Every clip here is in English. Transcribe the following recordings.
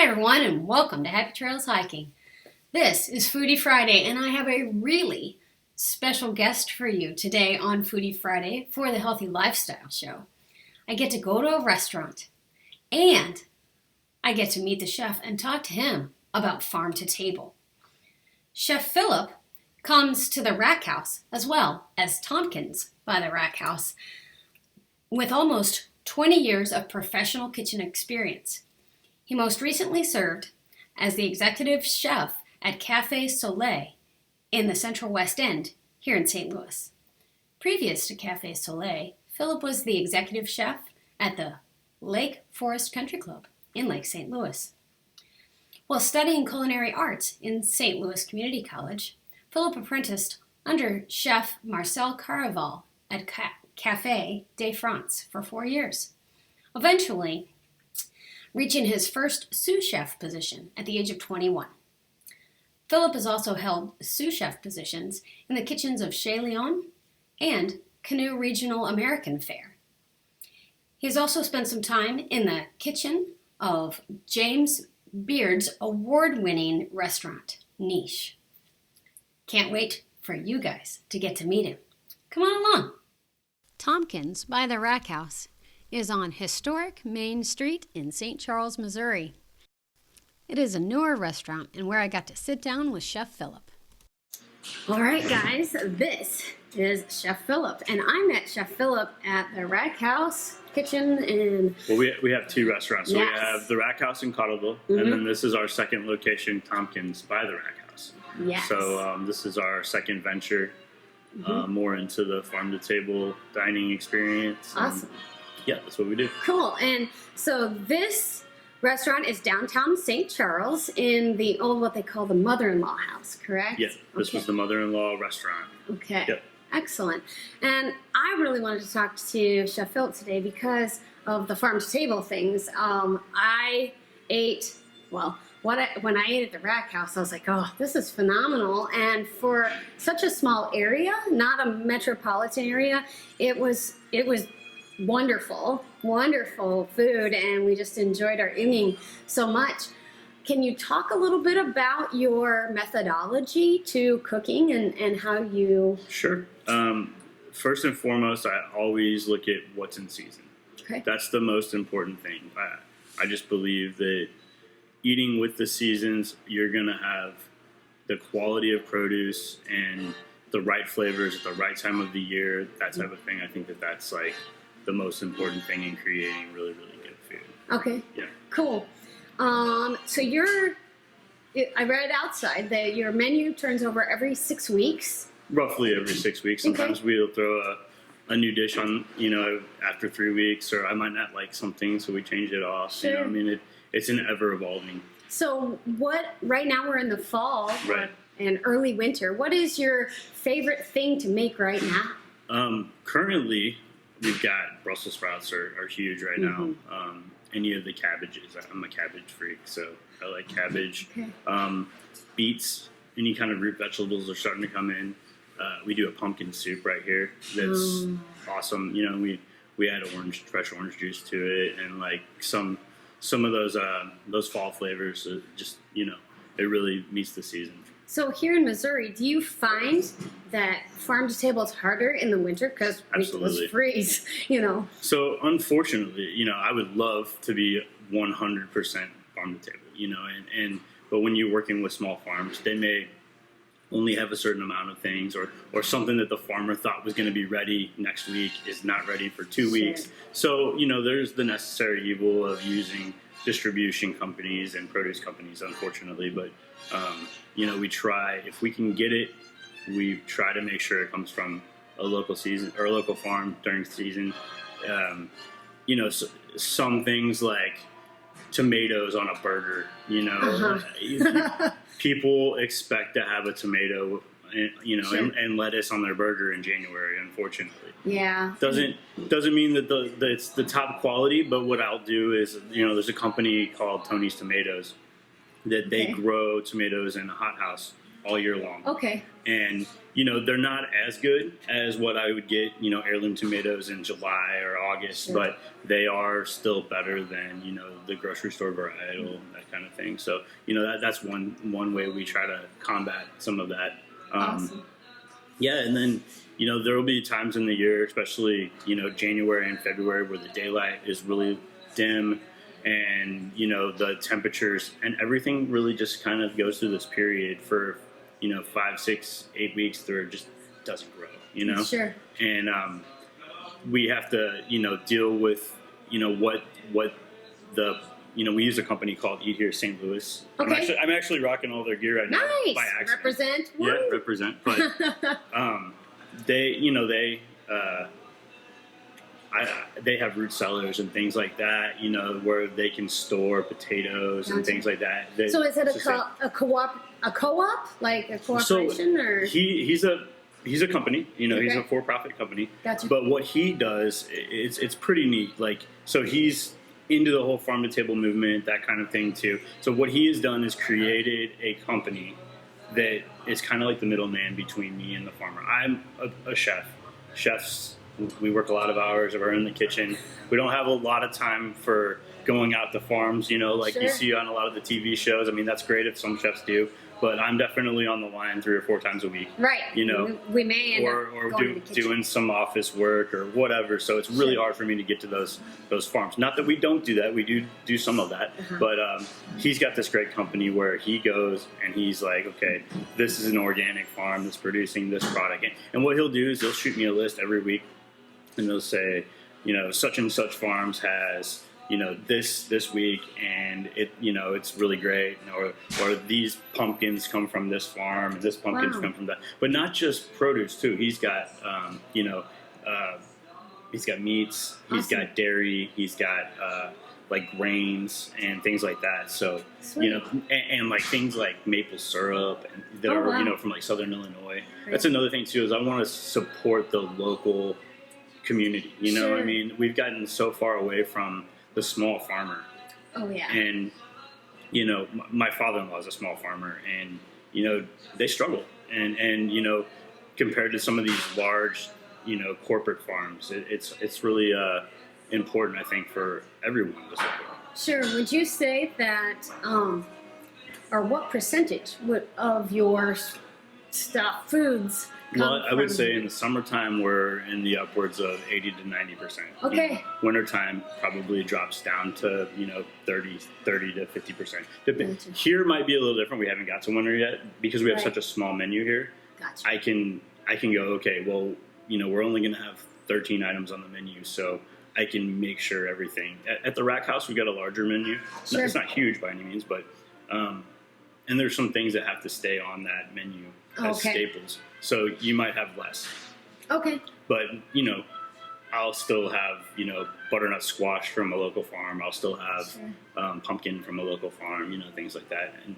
Hi everyone and welcome to Happy Trails Hiking. This is Foodie Friday and I have a really special guest for you today on Foodie Friday for the Healthy Lifestyle Show. I get to go to a restaurant and I get to meet the chef and talk to him about farm to table. Chef Philip comes to the Rack House as well as Tompkins by the Rack House with almost 20 years of professional kitchen experience. He most recently served as the executive chef at Cafe Solace in the Central West End here in St. Louis. Previous to Cafe Solace, Philip was the executive chef at the Lake Forest Country Club in Lake St. Louis. While studying culinary arts in St. Louis Community College, Philip apprenticed under Chef Marcel Caraval at Café de France for 4 years, eventually reaching his first sous chef position at the age of 21. Philip has also held sous chef positions in the kitchens of Chez Leon and Canoe Regional American Fare. He has also spent some time in the kitchen of James Beard's award-winning restaurant, Niche. Can't wait for you guys to get to meet him. Come on along. Tompkins by the Rack House is on historic Main Street in St. Charles, Missouri. It is a newer restaurant and where I got to sit down with Chef Philip. All right, guys, this is Chef Philip, and I met Chef Philip at the Rack House kitchen in... Well, we have two restaurants. So Yes. We have the Rack House in Cottleville, and then this is our second location, Tompkins by the Rack House. Yes. So this is our second venture, more into the farm-to-table dining experience. Awesome. Yeah, that's what we do. Cool. And so this restaurant is downtown St. Charles in the old, what they call the mother-in-law house, correct? Yeah, this was the mother-in-law restaurant. Okay. Yep. Excellent. And I really wanted to talk to Chef Philip today because of the farm-to-table things. I ate, well, when I ate at the Rack House, I was like, oh, this is phenomenal. And for such a small area, not a metropolitan area, it was wonderful food, and we just enjoyed our evening so much. Can you talk a little bit about your methodology to cooking and how you... Sure. First and foremost, I always look at what's in season. Okay. That's the most important thing. I just believe that eating with the seasons, you're going to have the quality of produce and the right flavors at the right time of the year, that type of thing. I think that's like the most important thing in creating really, really good food. Okay. Yeah. Cool. So I read outside that your menu turns over every 6 weeks. Roughly every 6 weeks. Sometimes we'll throw a new dish on, after 3 weeks, or I might not like something, so we change it off. Sure. I mean, it's an ever evolving. So right now we're in the fall Right. and early winter. What is your favorite thing to make right now? Currently, we've got Brussels sprouts are huge right now. Any of the cabbages. I'm a cabbage freak, so I like cabbage. Okay. Beets, any kind of root vegetables are starting to come in. We do a pumpkin soup right here that's awesome. We add fresh orange juice to it, and like some of those fall flavors. It really meets the season. So here in Missouri, do you find that farm to table is harder in the winter because we just freeze? So unfortunately, I would love to be 100% farm to table. But when you're working with small farms, they may only have a certain amount of things, or something that the farmer thought was going to be ready next week is not ready for 2 weeks. So, there's the necessary evil of using distribution companies and produce companies, unfortunately. But, we try, if we can get it, we try to make sure it comes from a local season or a local farm during season. Some things like tomatoes on a burger, people expect to have a tomato, and lettuce on their burger in January, unfortunately. Yeah. Doesn't mean that it's the top quality, but what I'll do is, there's a company called Tony's Tomatoes that they grow tomatoes in a hothouse all year long. Okay. And, they're not as good as what I would get, heirloom tomatoes in July or August, Sure. but they are still better than, the grocery store varietal, that kind of thing. So, that's one way we try to combat some of that. Awesome. Yeah, and then, there will be times in the year, especially, January and February, where the daylight is really dim and, the temperatures and everything really just kind of goes through this period for, 5, 6, 8 weeks where it just doesn't grow, Sure. And we have to, deal with, what the, we use a company called Eat Here St. Louis. Okay. I'm actually rocking all their gear right now Nice. by accident. Represent. Yeah, represent. But they have root cellars and things like that, where they can store potatoes and things like that. So is it a co-op, like a corporation, or he's a company, he's a for-profit company. Gotcha. But what he does, it's pretty neat. Like, so he's into the whole farm to table movement, that kind of thing too. So what he has done is created a company that is kind of like the middleman between me and the farmer. I'm a chef. Chefs, we work a lot of hours. We're in the kitchen. We don't have a lot of time for going out to farms, like Sure. you see on a lot of the TV shows. I mean, that's great if some chefs do, but I'm definitely on the line 3 or 4 times a week. right? We may end Or up going to the kitchen. doing some office work or whatever. So it's really Sure. hard for me to get to those farms. Not that we don't do that. We do some of that. Uh-huh. But he's got this great company where he goes and he's like, okay, this is an organic farm that's producing this product. And what he'll do is he'll shoot me a list every week and they'll say, such and such farms has, this week, and it's really great, or these pumpkins come from this farm, and this pumpkins Wow. come from that. But not just produce too. He's got, he's got meats, he's Awesome. got dairy, he's got like grains and things like that. So Sweet. and like things like maple syrup and that Oh, are wow. from like Southern Illinois. Great. That's another thing too, is I want to support the local community. Sure. I mean, we've gotten so far away from the small farmer, Oh yeah. and my father-in-law is a small farmer, and they struggle, and compared to some of these large corporate farms, it's really important, I think, for everyone to support. Sure. Would you say that, or what percentage of your foods come Well, I would from- say in the summertime we're in the upwards of 80 to 90%. Okay. Wintertime probably drops down to 30 to 50%. Gotcha. Here might be a little different. We haven't got to winter yet because we have Right. such a small menu here. Gotcha. I can go, okay, well, we're only going to have 13 items on the menu, so I can make sure everything. At the Rack House, we got a larger menu. Sure. It's not huge by any means, but and there's some things that have to stay on that menu as Okay. staples. So you might have less, Okay. but I'll still have butternut squash from a local farm. I'll still have Sure. pumpkin from a local farm. Things like that, and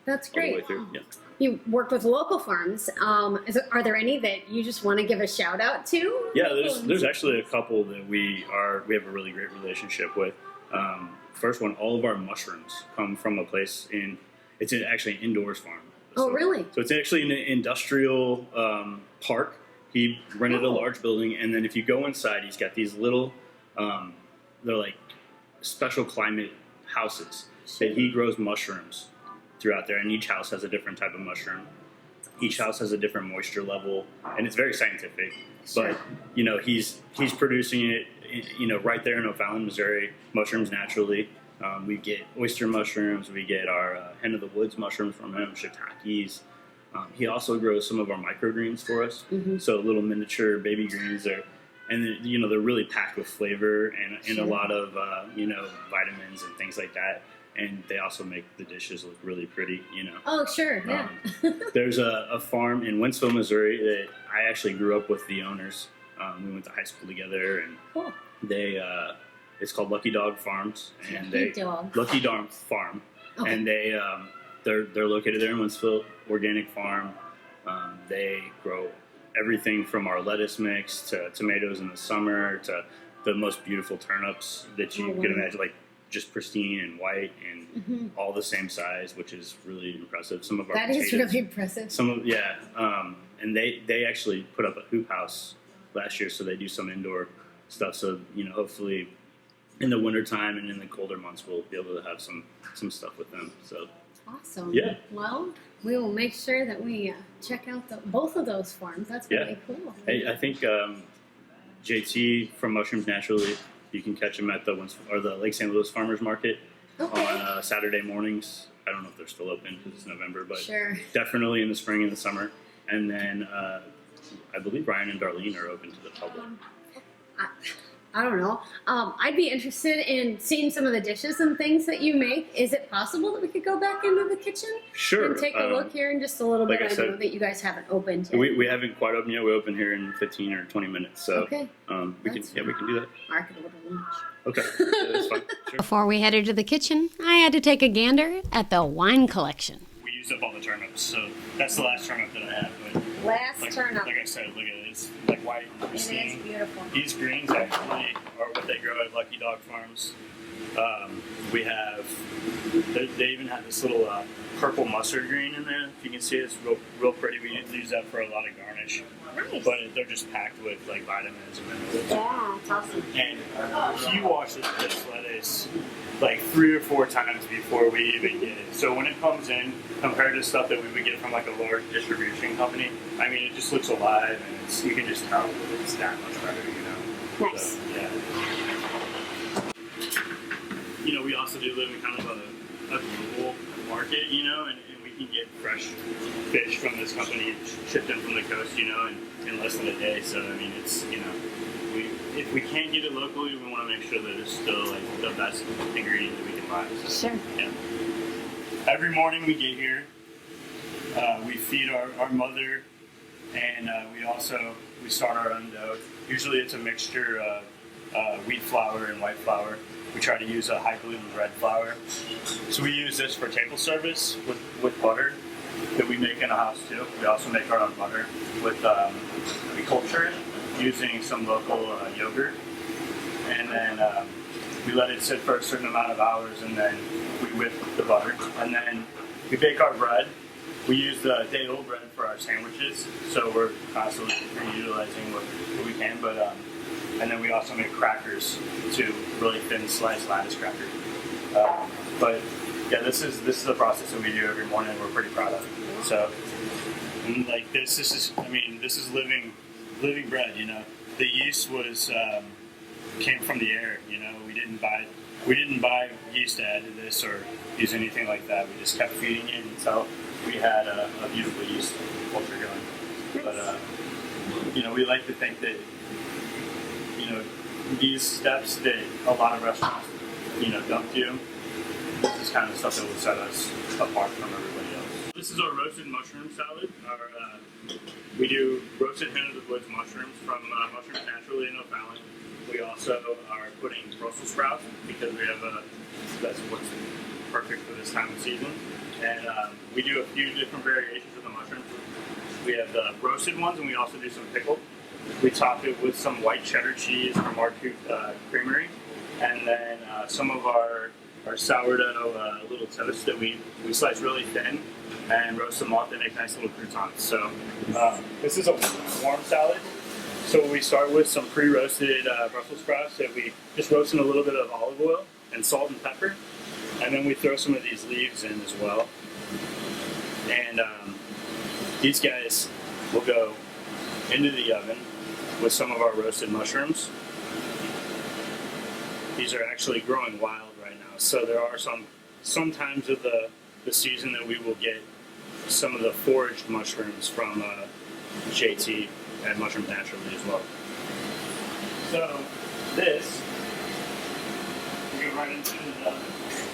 That's all the way great. through. Yeah. You work with local farms. Are there any that you just want to give a shout out to? Yeah, there's actually a couple that we have a really great relationship with. First one, all of our mushrooms come from a place it's actually an indoors farm. Oh, really? So it's actually an industrial park. He rented a Oh. large building, and then if you go inside, he's got these little, they're like special climate houses that he grows mushrooms throughout there, and each house has a different type of mushroom. Each house has a different moisture level, and it's very scientific. Sure. But he's producing it, right there in O'Fallon, Missouri. Mushrooms naturally. We get oyster mushrooms. We get our hen of the woods mushrooms from him, shiitakes. He also grows some of our microgreens for us. Mm-hmm. So little miniature baby greens there. And they're really packed with flavor and Sure. a lot of vitamins and things like that. And they also make the dishes look really pretty. Oh, sure. Yeah. There's a farm in Wentzville, Missouri that I actually grew up with the owners. We went to high school together, and Cool. they it's called Lucky Dog Farms, and Lucky Dog. Lucky Dog Farm, Okay. and they're located there in Wentzville, organic farm. They grow everything from our lettuce mix to tomatoes in the summer to the most beautiful turnips that you Oh, wow. could imagine, like just pristine and white and all the same size, which is really impressive. Some of our That is potatoes, really impressive. and they actually put up a hoop house last year, so they do some indoor stuff. So hopefully in the wintertime and in the colder months, we'll be able to have some stuff with them. So awesome. Yeah. Well, we will make sure that we check out both of those farms. That's really cool. I think JT from Mushrooms Naturally, you can catch them at the Lake St. Louis Farmers Market on Saturday mornings. I don't know if they're still open because it's November, but definitely in the spring and the summer. And then I believe Ryan and Darlene are open to the public. I don't know. I'd be interested in seeing some of the dishes and things that you make. Is it possible that we could go back into the kitchen? Sure. And take a look here in just a little bit. I know that you guys haven't opened yet. We haven't quite opened yet. We open here in 15 or 20 minutes. So we can do that. I could order lunch. Okay. Yeah, that's fine. Sure. Before we headed to the kitchen, I had to take a gander at the wine collection. We used up all the turnips, so that's the last turnip that I have. But Turnip. Like I said, look at it. It's like white and pristine. It is beautiful. These greens actually are what they grow at Lucky Dog Farms. We have, they even have this little purple mustard green in there. If you can see it, it's real pretty. We use that for a lot of garnish. Nice. But they're just packed with like vitamins and minerals. Yeah, it's awesome. And he washes this lettuce like 3 or 4 times before we even get it. So when it comes in, compared to stuff that we would get from like a large distribution company, I mean, it just looks alive, and you can just tell that it's that much better, Nice. So, yeah. We also do live in kind of a global market, and we can get fresh fish from this company shipped in from the coast, in less than a day. So, I mean, it's, if we can't get it locally, we want to make sure that it's still like the best ingredient that we can buy. So, Sure. Yeah. Every morning we get here, we feed our mother, and we start our own dough. Usually it's a mixture of wheat flour and white flour. We try to use a high gluten bread flour. So we use this for table service with butter that we make in a house too. We also make our own butter with we culture it using some local yogurt, and then we let it sit for a certain amount of hours, and then we whip the butter, and then we bake our bread. We use the day-old bread for our sandwiches, so we're constantly reutilizing what we can. But and then we also make crackers too, really thin sliced lattice crackers. But yeah, this is the process that we do every morning, and we're pretty proud of it. So, and like this is living bread. The yeast came from the air. We didn't buy yeast to add to this or use anything like that. We just kept feeding it until we had a beautiful yeast culture going. But we like to think that these steps that a lot of restaurants don't do. This is kind of stuff that will set us apart from everybody else. This is our roasted mushroom salad. We do roasted hen of the woods mushrooms from Mushrooms Naturally in O'Fallon. We also are putting Brussels sprouts because that's what's perfect for this time of season. And we do a few different variations of the mushrooms. We have the roasted ones, and we also do some pickled. We top it with some white cheddar cheese from our creamery, and then some of our sourdough little toast that we slice really thin and roast them off. They make nice little croutons. So this is a warm salad. So we start with some pre-roasted Brussels sprouts that we just roast in a little bit of olive oil and salt and pepper, and then we throw some of these leaves in as well. And these guys will go into the oven with some of our roasted mushrooms. These are actually growing wild right now, so there are some times of the season that we will get some of the foraged mushrooms from JT and Mushrooms Naturally as well. So this, we go right into the oven.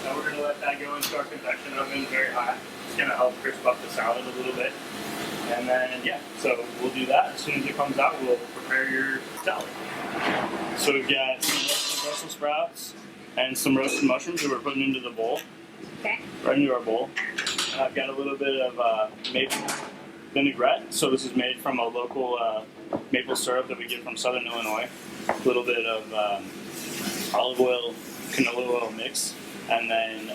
Now we're going to let that go into our convection oven very hot. It's going to help crisp up the salad a little bit. And then, so we'll do that. As soon as it comes out, we'll prepare your salad. So we've got some roasted Brussels sprouts and some roasted mushrooms that we're putting into the bowl. Okay. Right into our bowl. I've got a little bit of maple vinaigrette. So this is made from a local maple syrup that we get from Southern Illinois. A little bit of olive oil, canola oil mix, and then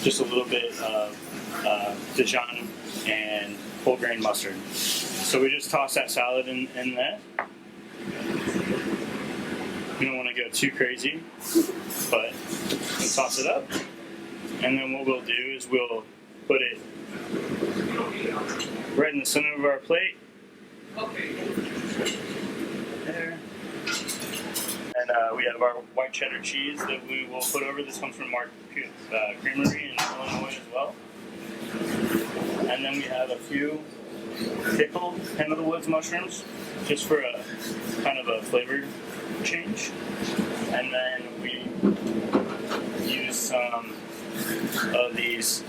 just a little bit of Dijon and whole grain mustard. So we just toss that salad in there. You don't want to go too crazy, but we'll toss it up. And then what we'll do is we'll put it right in the center of our plate. There. And we have our white cheddar cheese that we will put over. This comes from Mark Creamery in Illinois as well. And then we have a few pickled hen of the woods mushrooms, just for a kind of a flavor change. And then we use some of these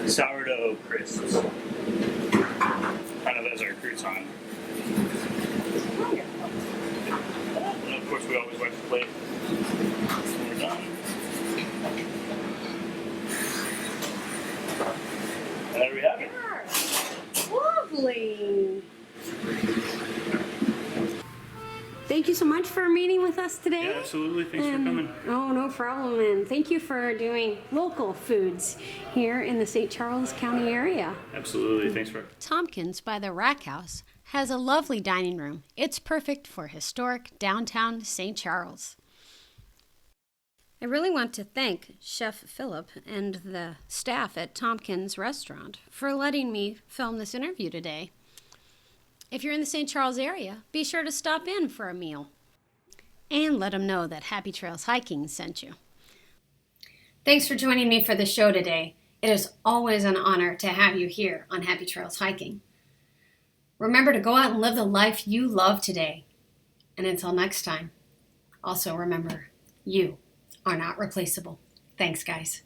sourdough crisps, kind of as our crouton. And of course, we always wipe the plate when we're done. And there we have it. Lovely. Thank you so much for meeting with us today. Yeah, absolutely. Thanks for coming. Oh, no problem. And thank you for doing local foods here in the St. Charles County area. Absolutely. Thanks for Tompkins by the Rack House has a lovely dining room. It's perfect for historic downtown St. Charles. I really want to thank Chef Philip and the staff at Tompkins Restaurant for letting me film this interview today. If you're in the St. Charles area, be sure to stop in for a meal. And let them know that Happy Trails Hiking sent you. Thanks for joining me for the show today. It is always an honor to have you here on Happy Trails Hiking. Remember to go out and live the life you love today. And until next time, also remember, you are not replaceable. Thanks, guys.